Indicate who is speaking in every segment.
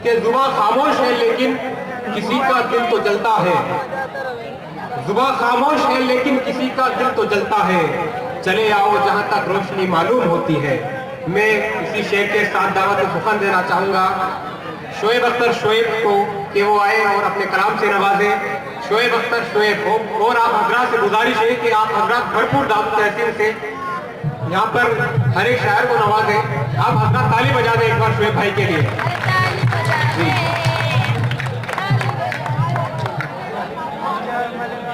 Speaker 1: कि जुबां खामोश है लेकिन किसी का दिल तो जलता है। जुबां खामोश है लेकिन किसी का दिल तो जलता है। चले आओ जहां तक रोशनी मालूम होती है। मैं इसी शेर के साथ दावत सुखन देना चाहूंगा शोएब अख्तर शोएब को कि वो आए और अपने कलाम से नवाजें। शोएब अख्तर शोएब को, और आप हजरात से गुजारिश है कि आप हजरात भरपूर दावत तहसील से यहाँ पर हर एक शायर को नवाजें। आप हजरात ताली बजा दें एक बार शोएब भाई के लिए।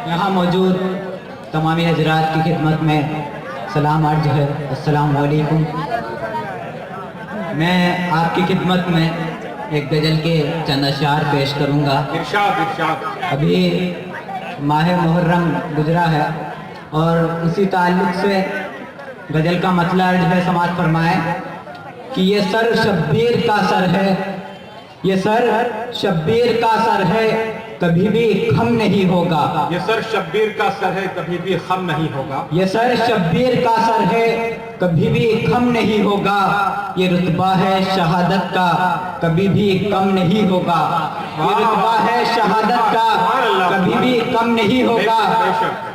Speaker 2: यहाँ मौजूद तमामी हजरात की खिदमत में सलाम अर्ज है। अस्सलाम वालेकुम। मैं आपकी खिदमत में एक गज़ल के चंद अशार पेश करूँगा।
Speaker 1: इरशाद इरशाद।
Speaker 2: अभी माह मुहर्रम गुजरा है और इसी ताल्लुक़ से गज़ल का मतला अर्ज है। समाअत फरमाए कि ये सर शब्बीर का सर है, ये सर शब्बीर का सर है, कभी भी खम नहीं होगा।
Speaker 1: ये सर शब्बीर का सर है, कभी भी खम नहीं होगा।
Speaker 2: ये सर शब्बीर का सर है, कभी भी खम नहीं होगा। ये रुतबा है शहादत का, कभी भी कम नहीं होगा। ये रुतबा है शहादत का, कभी भी कम नहीं होगा।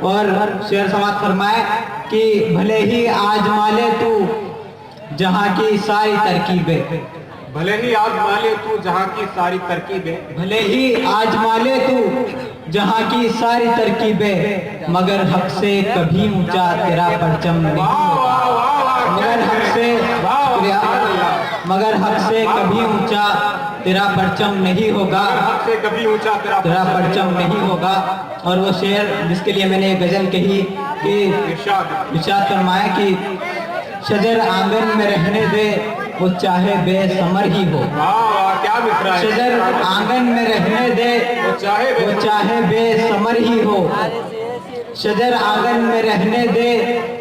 Speaker 2: और शेर समाअत फरमाए कि भले ही आजमा ले तू जहाँ की सारी तरकीबें,
Speaker 1: भले ही आजमा ले तू जहाँ की सारी तरकीबें,
Speaker 2: भले ही आजमा ले तू जहाँ की सारी तरकीबें, मगर हक से कभी ऊंचा तेरा परचम नहीं होगा। मगर हक से कभी ऊंचा तेरा परचम नहीं होगा।
Speaker 1: हक से कभी ऊंचा
Speaker 2: तेरा परचम नहीं होगा। और वो शेर जिसके लिए मैंने गजल कही कि इरशाद फरमाया कि शजर आंगन में रहने दे वो चाहे बेसमर ही हो।
Speaker 1: क्या मिसरा है।
Speaker 2: शजर आंगन में रहने दे वो चाहे बेसमर ही हो। शजर आंगन में रहने दे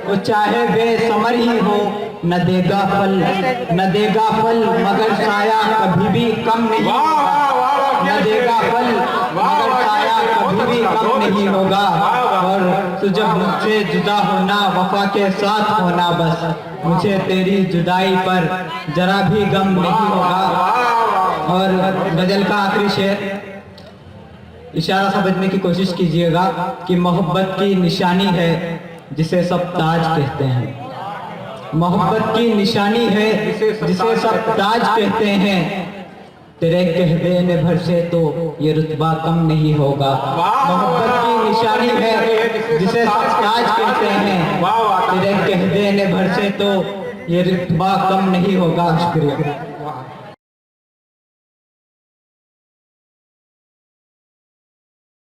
Speaker 2: वो चाहे बेसमर ही हो। न देगा फल मगर साया कभी भी कम नहीं होगा। न देगा फल मगर साया कभी भी कम नहीं होगा। और तू जब मुझसे जुदा होना वफा के साथ होना, बस मुझे तेरी जुदाई पर जरा भी गम नहीं होगा। और गजल का आखिरी शेर इशारा समझने की कोशिश कीजिएगा कि मोहब्बत की निशानी है जिसे सब ताज कहते हैं। मोहब्बत की निशानी है जिसे सब ताज कहते हैं। तेरे कह देने भर से तो ये रुतबा कम नहीं होगा। मोहब्बत की निशानी है जिसे सब ताज कहते हैं। तेरे कह देने भर से तो ये रुतबा कम नहीं होगा। शुक्रिया।